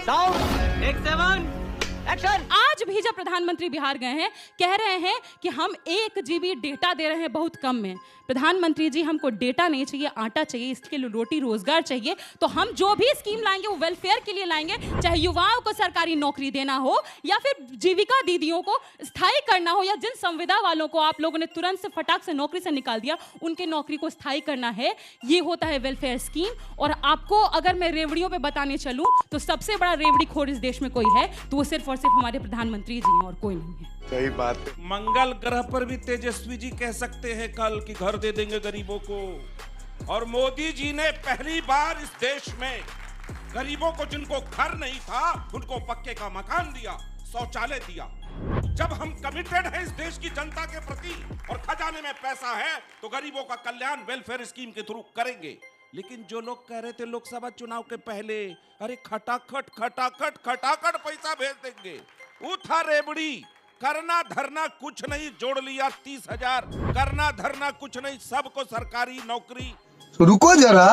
Sound take 7 action. आज भी जब प्रधानमंत्री बिहार गए हैं, कह रहे हैं कि हम 1 GB डेटा दे रहे हैं बहुत कम में। प्रधानमंत्री जी, हमको डेटा नहीं चाहिए, आटा चाहिए, इसके लिए रोटी रोजगार चाहिए। तो हम जो भी स्कीम लाएंगे वो वेलफेयर के लिए लाएंगे, चाहे युवाओं को सरकारी नौकरी देना हो या फिर जीविका दीदियों को स्थायी करना हो, या जिन संविदा वालों को आप लोगों ने तुरंत से फटाक से नौकरी से निकाल दिया, उनके नौकरी को स्थायी करना है। ये होता है वेलफेयर स्कीम। और आपको अगर मैं रेवड़ियों पे बताने चलूं तो सबसे बड़ा रेवड़ी खोर इस देश में कोई है तो वो सिर्फ और सिर्फ हमारे प्रधानमंत्री जी हैं और कोई नहीं है। सही बात है। मंगल ग्रह पर भी तेजस्वी जी कह सकते हैं कल कि घर दे देंगे गरीबों को। और मोदी जी ने पहली बार इस देश में गरीबों को, जिनको घर नहीं था, उनको पक्के का मकान दिया, शौचालय दिया। जब हम कमिटेड हैं इस देश की जनता के प्रति और खजाने में पैसा है तो गरीबों का कल्याण वेलफेयर स्कीम के थ्रू करेंगे। लेकिन जो लोग कह रहे थे लोकसभा चुनाव के पहले, अरे खटाखट खटाखट खटाखट पैसा भेज देंगे, वो था रेबड़ी। करना धरना कुछ नहीं, जोड़ लिया 30,000। करना धरना कुछ नहीं, सबको सरकारी नौकरी। रुको जरा,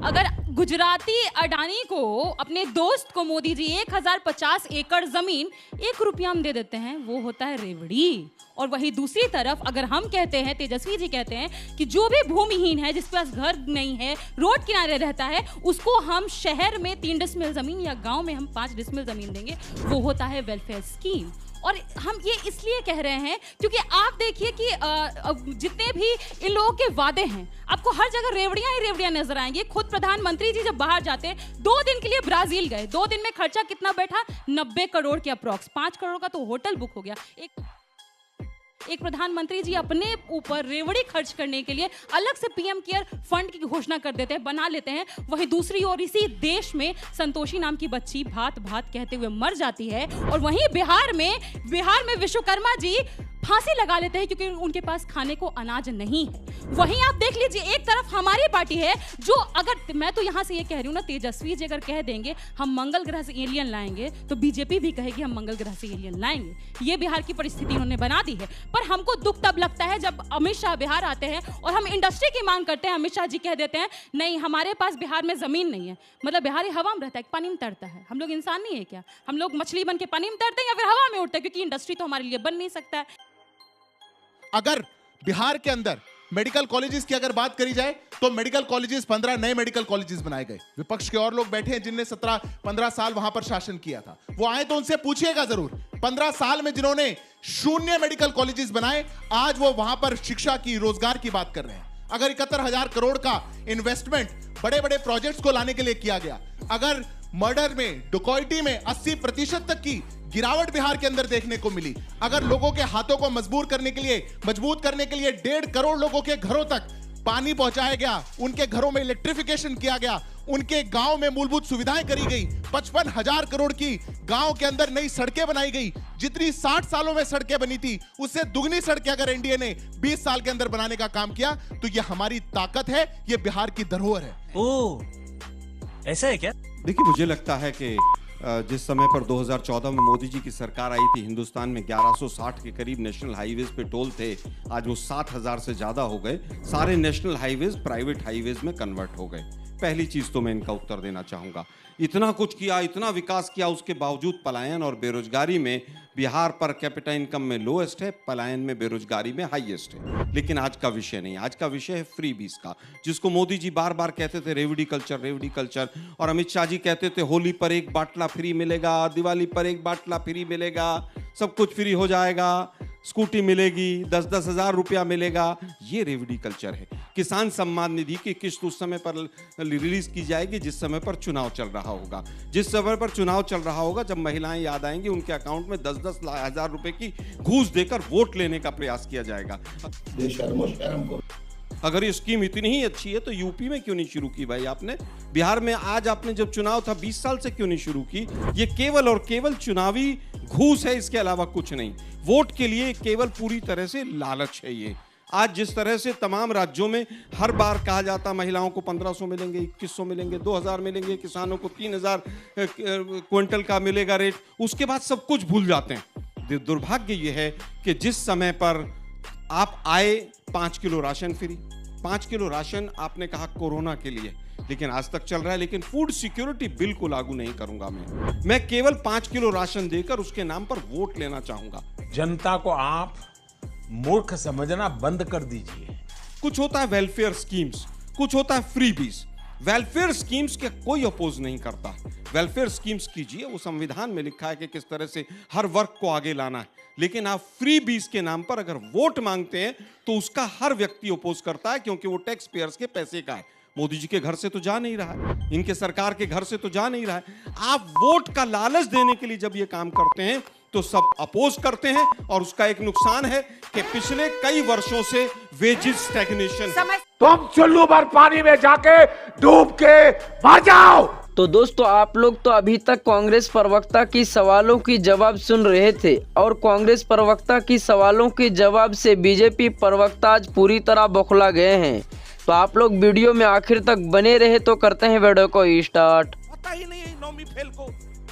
अगर गुजराती अडानी को, अपने दोस्त को मोदी जी 1050 एकड़ जमीन 1 रुपया में दे देते हैं, वो होता है रेवड़ी। और वही दूसरी तरफ अगर हम कहते हैं, तेजस्वी जी कहते हैं कि जो भी भूमिहीन है, जिसके पास घर नहीं है, रोड किनारे रहता है, उसको हम शहर में 3 डिसमिल जमीन या गांव में हम 5 डिसमिल जमीन देंगे, वो होता है वेलफेयर स्कीम। और हम ये इसलिए कह रहे हैं क्योंकि आप देखिए कि जितने भी इन लोगों के वादे हैं, आपको हर जगह रेवड़ियां ही रेवड़ियां नजर आएंगी। खुद प्रधानमंत्री जी जब बाहर जाते हैं, 2 दिन के लिए ब्राजील गए, 2 दिन में खर्चा कितना बैठा? 90 करोड़ के अप्रॉक्स। 5 करोड़ का तो होटल बुक हो गया। एक प्रधानमंत्री जी अपने ऊपर रेवड़ी खर्च करने के लिए अलग से पीएम केयर फंड की घोषणा कर देते हैं, बना लेते हैं। वहीं दूसरी ओर इसी देश में संतोषी नाम की बच्ची भात भात कहते हुए मर जाती है। और वहीं बिहार में विश्वकर्मा जी फांसी लगा लेते हैं क्योंकि उनके पास खाने को अनाज नहीं है। वहीं आप देख लीजिए, एक तरफ हमारी पार्टी है जो, अगर मैं तो यहां से ये कह रही हूं ना, तेजस्वी जी अगर कह देंगे हम मंगल ग्रह से एलियन लाएंगे तो बीजेपी भी कहेगी हम मंगल ग्रह से एलियन लाएंगे। ये बिहार की परिस्थिति उन्होंने बना दी है। पर हमको दुख तब लगता है जब अमित शाह बिहार आते हैं और हम इंडस्ट्री की मांग करते हैं, अमित शाह जी कह देते हैं नहीं हमारे पास बिहार में जमीन नहीं है। मतलब बिहारी हवा में रहता है, पानी में तैरता है। हम लोग इंसान नहीं है क्या? हम लोग मछली बन के पानी में तैरते हैं या फिर हवा में उड़ते हैं? क्योंकि इंडस्ट्री तो हमारे लिए बन नहीं सकता है। अगर बिहार के अंदर मेडिकल कॉलेजेस की अगर बात करी जाए तो मेडिकल कॉलेजेस 15 नए मेडिकल कॉलेजेस बनाए गए। विपक्ष के और लोग बैठे हैं जिनने 17-15 साल वहां पर शासन किया था, वो आए तो उनसे पूछिएगा जरूर। 15 साल में जिन्होंने 0 मेडिकल कॉलेजेस बनाए, आज वो वहां पर शिक्षा की, रोजगार की बात कर रहे हैं। अगर 71,000 करोड़ का इन्वेस्टमेंट बड़े बड़े प्रोजेक्ट्स को लाने के लिए किया गया, अगर मर्डर में, डकैती में 80% तक की गिरावट बिहार के अंदर देखने को मिली, अगर लोगों के हाथों को मजबूत करने के लिए 1.5 करोड़ लोगों के घरों तक पानी पहुंचाया गया, उनके घरों में इलेक्ट्रिफिकेशन किया गया, उनके गांव में मूलभूत सुविधाएं करी गई, 55,000 करोड़ की गांव के अंदर नई सड़कें बनाई गई। जितनी 60 सालों में सड़कें बनी थी उससे दुगनी सड़कें अगर एनडीए ने 20 साल के अंदर बनाने का काम किया तो यह हमारी ताकत है, यह बिहार की धरोहर है। ओह, ऐसा है क्या? देखिए, मुझे लगता है कि जिस समय पर 2014 में मोदी जी की सरकार आई थी, हिंदुस्तान में 1160 के करीब नेशनल हाईवेज पे टोल थे। आज वो 60,000 से ज्यादा हो गए। सारे नेशनल हाईवेज प्राइवेट हाईवेज में कन्वर्ट हो गए। पहली चीज तो मैं इनका उत्तर देना चाहूंगा, इतना कुछ किया, इतना विकास किया, उसके बावजूद पलायन और बेरोजगारी में बिहार पर कैपिटा इनकम में लोएस्ट है, पलायन में, बेरोजगारी में हाईएस्ट है। लेकिन आज का विषय नहीं, आज का विषय है फ्री बीस का, जिसको मोदी जी बार बार कहते थे रेवड़ी कल्चर, रेवड़ी कल्चर। और अमित शाह जी कहते थे होली पर 1 बाटला फ्री मिलेगा, दिवाली पर 1 बाटला फ्री मिलेगा, सब कुछ फ्री हो जाएगा, स्कूटी मिलेगी, 10-10 हज़ार रुपया मिलेगा। ये रेवड़ी कल्चर है। किसान सम्मान निधि की किस्त उस समय पर रिलीज की जाएगी जिस समय पर चुनाव चल रहा होगा। जिस समय पर चुनाव चल रहा होगा, जब महिलाएं याद आएंगी, उनके अकाउंट में 10-10 हज़ार रुपए की घूस देकर वोट लेने का प्रयास किया जाएगा। अगर ये स्कीम इतनी ही अच्छी है तो यूपी में क्यों नहीं शुरू की भाई आपने? बिहार में आज आपने जब चुनाव था 20 साल से क्यों नहीं शुरू की? ये केवल और केवल चुनावी घूस है, इसके अलावा कुछ नहीं। वोट के लिए केवल पूरी तरह से लालच है ये। आज जिस तरह से तमाम राज्यों में हर बार कहा जाता महिलाओं को 1500 मिलेंगे, 2100 मिलेंगे, 2000 मिलेंगे, किसानों को 3000 क्विंटल का मिलेगा रेट, उसके बाद सब कुछ भूल जाते हैं। दुर्भाग्य ये है कि जिस समय पर आप आए 5 kilo ration free, 5 kilo ration आपने कहा कोरोना के लिए, लेकिन आज तक चल रहा है। लेकिन फूड सिक्योरिटी बिल को लागू नहीं करूंगा मैं केवल 5 किलो राशन देकर उसके नाम पर वोट लेना चाहूंगा। जनता को आप मूर्ख समझना बंद कर दीजिए। कुछ होता है वेलफेयर स्कीम्स, कुछ होता है फ्रीबीज। वेलफेयर स्कीम्स के कोई अपोज नहीं करता। वेलफेयर स्कीम्स कीजिए, वो संविधान में लिखा है कि किस तरह से हर वर्ग को आगे लाना है। लेकिन आप फ्रीबीज के नाम पर अगर वोट मांगते हैं तो उसका हर व्यक्ति अपोज करता है, क्योंकि वो टैक्स पेयर्स के पैसे का है। मोदी जी के घर से तो जा नहीं रहा है, इनके सरकार के घर से तो जा नहीं रहा है। आप वोट का लालच देने के लिए जब ये काम करते हैं तो सब अपोज करते हैं, और उसका एक नुकसान है कि पिछले कई वर्षों से वेजेस स्टैग्नेशन। तुम चुल्लू भर पानी में जाके डूब के मर जाओ। तो दोस्तों, आप लोग तो अभी तक कांग्रेस प्रवक्ता की सवालों की जवाब सुन रहे थे, और कांग्रेस प्रवक्ता की सवालों के जवाब से बीजेपी प्रवक्ता आज पूरी तरह बौखला गए हैं। तो आप लोग वीडियो में आखिर तक बने रहे तो करते हैं वीडियो को स्टार्ट। पता ही नहीं है नौमी फेल को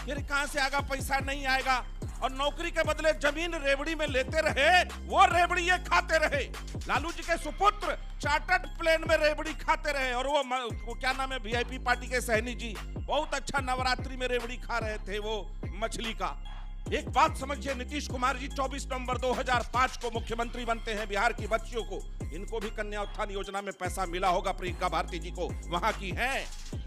फिर कहां से आगा पैसा नहीं आएगा, और नौकरी के बदले जमीन रेवड़ी में लेते रहे, वो रेवड़ी ये खाते रहे। लालू जी के सुपुत्र चार्टर्ड प्लेन में रेवड़ी खाते रहे, और वो क्या नाम है, वीआईपी पार्टी के सहनी जी बहुत अच्छा नवरात्रि में रेवड़ी खा रहे थे वो मछली का। एक बात समझिए, नीतीश कुमार जी 24 नवंबर 2005 को मुख्यमंत्री बनते हैं बिहार की बच्चियों को। इनको भी कन्या उत्थान योजना में पैसा मिला होगा, प्रियंका भारती जी को वहां की हैं,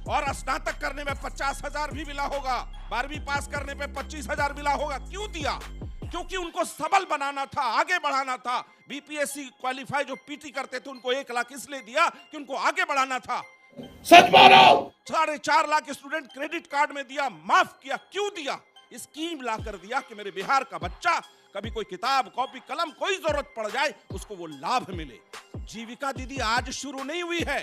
और स्नातक करने में 50,000 भी मिला होगा, 12वीं पास करने पे 25,000 मिला होगा। क्यों दिया? क्योंकि उनको सबल बनाना था, आगे बढ़ाना था। बीपीएससी क्वालिफाई जो पीटी करते थे उनको 1 लाख इसलिए दिया कि उनको आगे बढ़ाना था। सच बोलो। 4.5 लाख स्टूडेंट क्रेडिट कार्ड में दिया, माफ किया। क्यों दिया? स्कीम ला कर दिया कि मेरे बिहार का बच्चा कभी कोई किताब कॉपी कलम कोई जरूरत पड़ जाए उसको वो लाभ मिले। जीविका दीदी आज शुरू नहीं हुई है,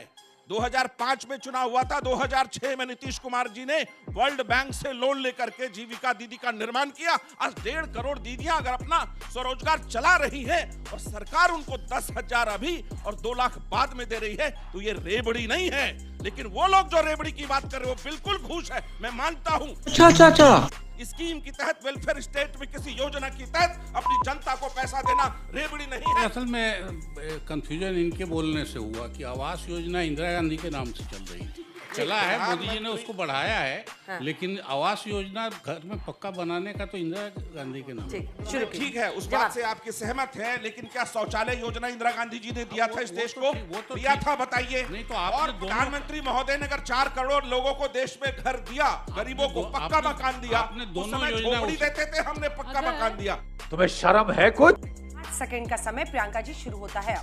2005 में चुनाव हुआ था, 2006 में नीतीश कुमार जी ने वर्ल्ड बैंक से लोन लेकर के जीविका दीदी का निर्माण किया। आज 1.5 करोड़ दीदियां अगर अपना स्वरोजगार चला रही है और सरकार उनको 10,000 अभी और 2 लाख बाद में दे रही है, तो ये रेबड़ी नहीं है। लेकिन वो लोग जो रेबड़ी की बात कर रहे हो बिल्कुल घूस है, मैं मानता हूं। अच्छा। स्कीम के तहत, वेलफेयर स्टेट में किसी योजना के तहत अपनी जनता को पैसा देना रेबड़ी नहीं है। असल में कंफ्यूजन इनके बोलने से हुआ कि आवास योजना इंदिरा गांधी के नाम से चल रही थी। चला है, मोदी जी ने उसको बढ़ाया है, लेकिन आवास योजना घर में पक्का बनाने का तो इंदिरा गांधी के नाम। ठीक है, उस बात से आपके सहमत है, लेकिन क्या शौचालय योजना इंदिरा गांधी जी ने दिया था इस देश को? दिया था, बताइए। नहीं तो और प्रधानमंत्री महोदय ने अगर 4 करोड़ लोगों को देश में घर दिया, गरीबों को पक्का मकान दिया, उस समय झोपड़ी देते थे, हमने पक्का मकान दिया। तुम्हें शर्म है कुछ? 8 सेकंड का समय प्रियंका जी शुरू होता है।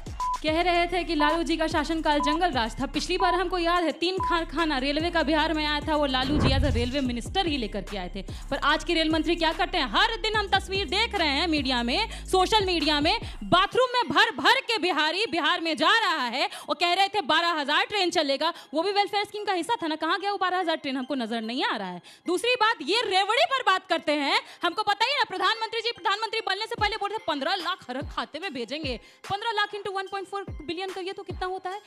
कह रहे थे कि लालू जी का शासनकाल जंगल राज था। पिछली बार हमको याद है 3 कारखाना रेलवे का बिहार में आया था, वो Lalu ji as railway minister ही लेकर के आए थे। पर आज के रेल मंत्री क्या करते हैं? हर दिन हम तस्वीर देख रहे हैं मीडिया में, सोशल मीडिया में, बाथरूम में भर भर के बिहारी बिहार में जा रहा है और कह रहे थे 12,000 ट्रेन चलेगा। वो भी वेलफेयर स्कीम का हिस्सा था ना, कहाँ गया वो 12,000 ट्रेन? हमको नजर नहीं आ रहा है। दूसरी बात, ये रेवड़ी पर बात करते हैं। हमको पता ही ना, प्रधानमंत्री जी प्रधानमंत्री बनने से पहले बोलते 15 लाख हर खाते में भेजेंगे। 15 लाख इंटू 1.4 बिलियन करिए तो कितना होता है?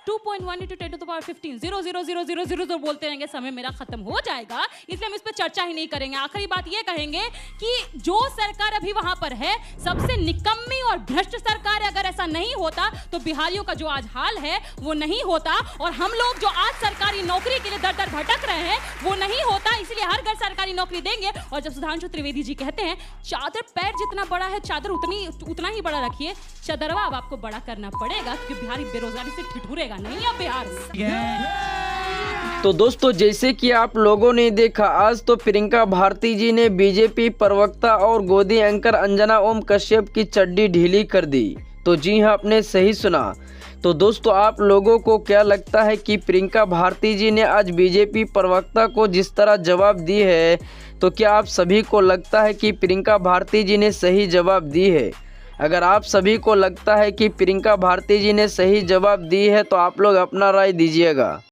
2.1 into 10 to the power 15 0 बोलते रहेंगे, समय मेरा खत्म हो जाएगा, इसलिए हम इस पे चर्चा ही नहीं करेंगे। आखिरी बात ये कहेंगे कि जो सरकार अभी वहां पर है सबसे निकम्मी और भ्रष्ट सरकार है। अगर ऐसा नहीं होता तो बिहारियों का जो आज हाल है वो नहीं होता, और हम लोग जो आज सरकारी नौकरी के लिए दर दर भटक रहे हैं वो नहीं होता। इसलिए हर घर सरकारी नौकरी देंगे। और जब सुधांशु त्रिवेदी जी कहते हैं चादर पैर जितना बड़ा है, चादर उतना ही बड़ा रखिए, चदरवा अब आपको बड़ा करना पड़ेगा, क्योंकि बिहारी बेरोजगारी से ठिठुरेगा नहीं अब बिहार में। तो दोस्तों, जैसे कि आप लोगों ने देखा, आज तो प्रियंका भारती जी ने बीजेपी प्रवक्ता और गोदी एंकर अंजना ओम कश्यप की चड्डी ढीली कर दी। तो जी हाँ, आपने सही सुना। तो दोस्तों, आप लोगों को क्या लगता है कि प्रियंका भारती जी ने आज बीजेपी प्रवक्ता को जिस तरह जवाब दी है, तो क्या आप सभी को लगता है कि प्रियंका भारती जी ने सही जवाब दी है? अगर आप सभी को लगता है कि प्रियंका भारती जी ने सही जवाब दी है तो आप लोग अपना राय दीजिएगा।